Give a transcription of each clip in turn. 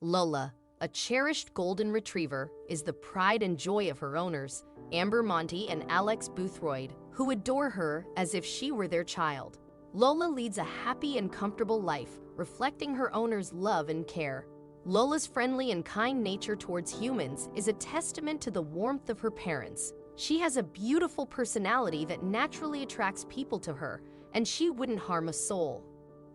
Lola, a cherished golden retriever, is the pride and joy of her owners, Amber Monty and Alex Boothroyd, who adore her as if she were their child. Lola leads a happy and comfortable life, reflecting her owners' love and care. Lola's friendly and kind nature towards humans is a testament to the warmth of her parents. She has a beautiful personality that naturally attracts people to her, and she wouldn't harm a soul.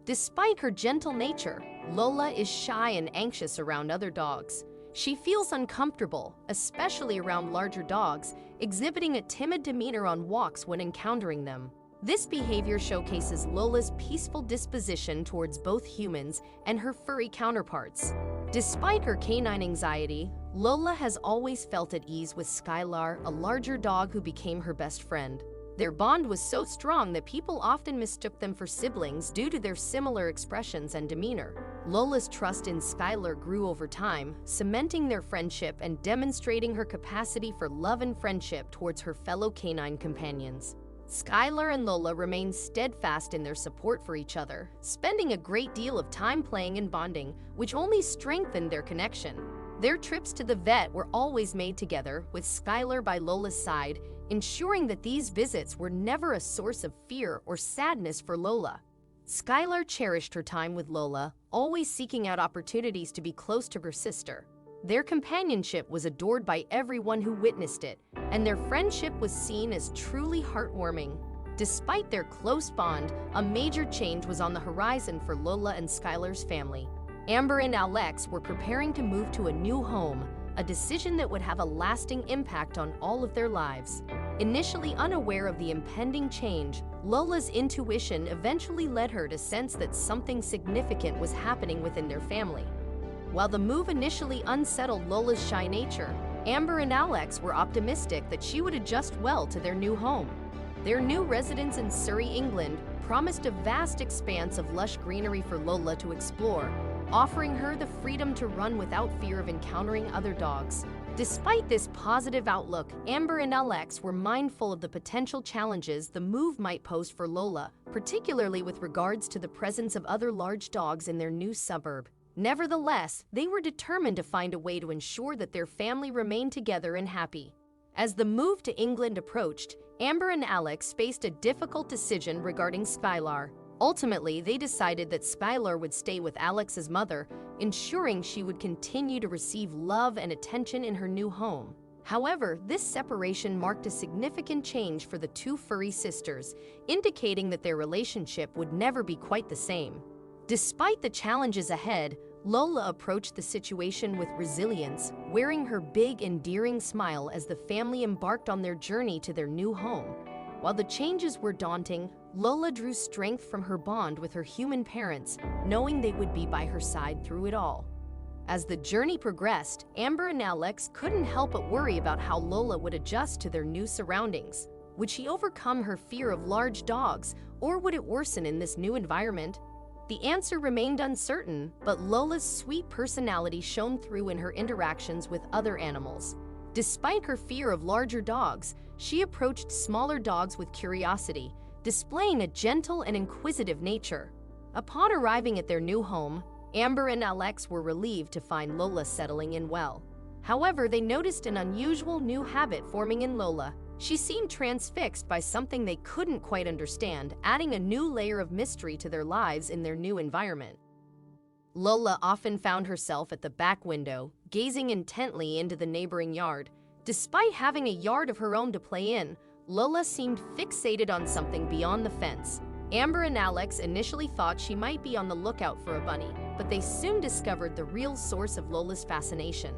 Despite her gentle nature, Lola is shy and anxious around other dogs. She feels uncomfortable, especially around larger dogs, exhibiting a timid demeanor on walks when encountering them. This behavior showcases Lola's peaceful disposition towards both humans and her furry counterparts. Despite her canine anxiety, Lola has always felt at ease with Skylar, a larger dog who became her best friend. Their bond was so strong that people often mistook them for siblings due to their similar expressions and demeanor. Lola's trust in Skylar grew over time, cementing their friendship and demonstrating her capacity for love and friendship towards her fellow canine companions. Skylar and Lola remain steadfast in their support for each other, spending a great deal of time playing and bonding, which only strengthened their connection. Their trips to the vet were always made together, with Skylar by Lola's side, ensuring that these visits were never a source of fear or sadness for Lola. Skylar cherished her time with Lola, always seeking out opportunities to be close to her sister. Their companionship was adored by everyone who witnessed it, and their friendship was seen as truly heartwarming. Despite their close bond, a major change was on the horizon for Lola and Skylar's family. Amber and Alex were preparing to move to a new home, a decision that would have a lasting impact on all of their lives. Initially unaware of the impending change, Lola's intuition eventually led her to sense that something significant was happening within their family. While the move initially unsettled Lola's shy nature, Amber and Alex were optimistic that she would adjust well to their new home. Their new residence in Surrey, England, promised a vast expanse of lush greenery for Lola to explore, offering her the freedom to run without fear of encountering other dogs. Despite this positive outlook, Amber and Alex were mindful of the potential challenges the move might pose for Lola, particularly with regards to the presence of other large dogs in their new suburb. Nevertheless, they were determined to find a way to ensure that their family remained together and happy. As the move to England approached, Amber and Alex faced a difficult decision regarding Skylar. Ultimately, they decided that Skylar would stay with Alex's mother, ensuring she would continue to receive love and attention in her new home. However, this separation marked a significant change for the two furry sisters, indicating that their relationship would never be quite the same. Despite the challenges ahead, Lola approached the situation with resilience, wearing her big, endearing smile as the family embarked on their journey to their new home. While the changes were daunting, Lola drew strength from her bond with her human parents, knowing they would be by her side through it all. As the journey progressed, Amber and Alex couldn't help but worry about how Lola would adjust to their new surroundings. Would she overcome her fear of large dogs, or would it worsen in this new environment? The answer remained uncertain, but Lola's sweet personality shone through in her interactions with other animals. Despite her fear of larger dogs, she approached smaller dogs with curiosity, displaying a gentle and inquisitive nature. Upon arriving at their new home, Amber and Alex were relieved to find Lola settling in well. However, they noticed an unusual new habit forming in Lola. She seemed transfixed by something they couldn't quite understand, adding a new layer of mystery to their lives in their new environment. Lola often found herself at the back window, gazing intently into the neighboring yard. Despite having a yard of her own to play in, Lola seemed fixated on something beyond the fence. Amber and Alex initially thought she might be on the lookout for a bunny, but they soon discovered the real source of Lola's fascination.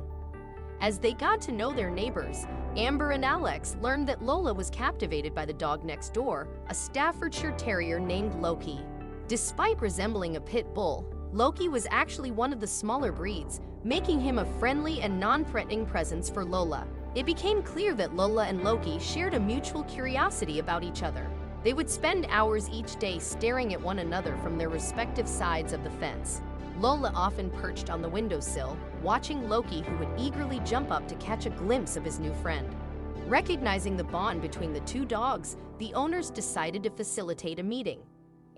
As they got to know their neighbors, Amber and Alex learned that Lola was captivated by the dog next door, a Staffordshire Terrier named Loki. Despite resembling a pit bull, Loki was actually one of the smaller breeds, making him a friendly and non-threatening presence for Lola. It became clear that Lola and Loki shared a mutual curiosity about each other. They would spend hours each day staring at one another from their respective sides of the fence. Lola often perched on the windowsill, watching Loki, who would eagerly jump up to catch a glimpse of his new friend. Recognizing the bond between the two dogs, the owners decided to facilitate a meeting.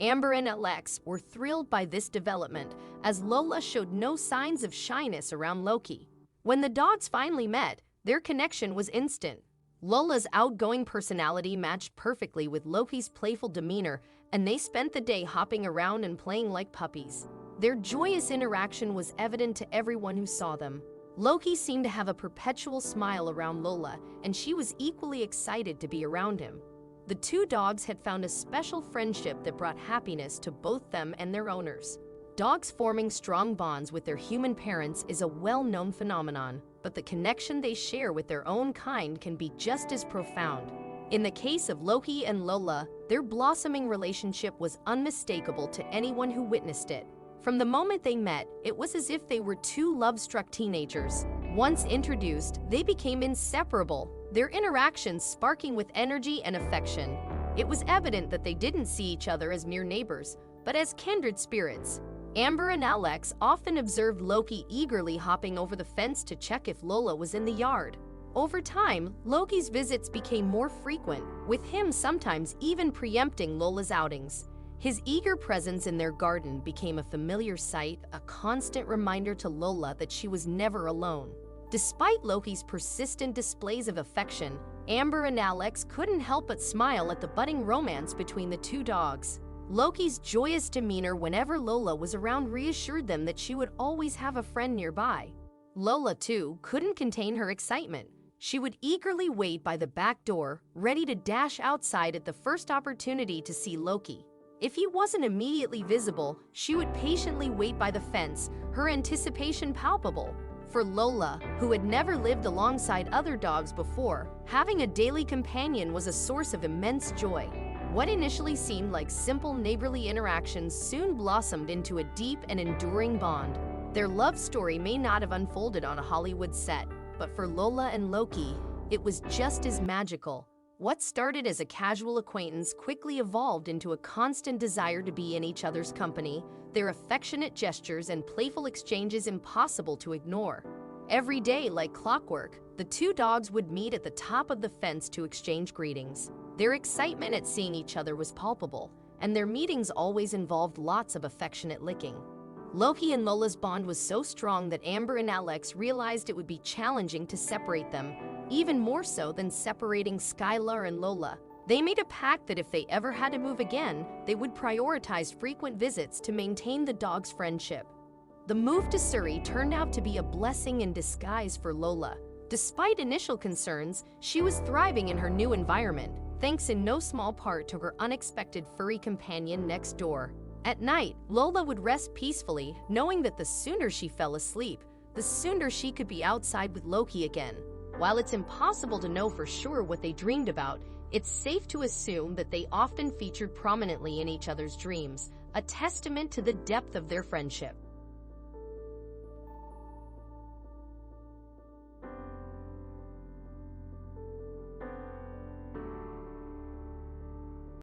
Amber and Alex were thrilled by this development, as Lola showed no signs of shyness around Loki. When the dogs finally met, their connection was instant. Lola's outgoing personality matched perfectly with Loki's playful demeanor, and they spent the day hopping around and playing like puppies. Their joyous interaction was evident to everyone who saw them. Loki seemed to have a perpetual smile around Lola, and she was equally excited to be around him. The two dogs had found a special friendship that brought happiness to both them and their owners. Dogs forming strong bonds with their human parents is a well-known phenomenon, but the connection they share with their own kind can be just as profound. In the case of Loki and Lola, their blossoming relationship was unmistakable to anyone who witnessed it. From the moment they met, it was as if they were two love-struck teenagers. Once introduced, they became inseparable, their interactions sparking with energy and affection. It was evident that they didn't see each other as mere neighbors, but as kindred spirits. Amber and Alex often observed Loki eagerly hopping over the fence to check if Lola was in the yard. Over time, Loki's visits became more frequent, with him sometimes even preempting Lola's outings. His eager presence in their garden became a familiar sight, a constant reminder to Lola that she was never alone. Despite Loki's persistent displays of affection, Amber and Alex couldn't help but smile at the budding romance between the two dogs. Loki's joyous demeanor whenever Lola was around reassured them that she would always have a friend nearby. Lola, too, couldn't contain her excitement. She would eagerly wait by the back door, ready to dash outside at the first opportunity to see Loki. If he wasn't immediately visible, she would patiently wait by the fence, her anticipation palpable. For Lola, who had never lived alongside other dogs before, having a daily companion was a source of immense joy. What initially seemed like simple neighborly interactions soon blossomed into a deep and enduring bond. Their love story may not have unfolded on a Hollywood set, but for Lola and Loki, it was just as magical. What started as a casual acquaintance quickly evolved into a constant desire to be in each other's company, their affectionate gestures and playful exchanges impossible to ignore. Every day, like clockwork, the two dogs would meet at the top of the fence to exchange greetings. Their excitement at seeing each other was palpable, and their meetings always involved lots of affectionate licking. Loki and Lola's bond was so strong that Amber and Alex realized it would be challenging to separate them, even more so than separating Skylar and Lola. They made a pact that if they ever had to move again, they would prioritize frequent visits to maintain the dogs' friendship. The move to Surrey turned out to be a blessing in disguise for Lola. Despite initial concerns, she was thriving in her new environment, thanks in no small part to her unexpected furry companion next door. At night, Lola would rest peacefully, knowing that the sooner she fell asleep, the sooner she could be outside with Loki again. While it's impossible to know for sure what they dreamed about, it's safe to assume that they often featured prominently in each other's dreams, a testament to the depth of their friendship.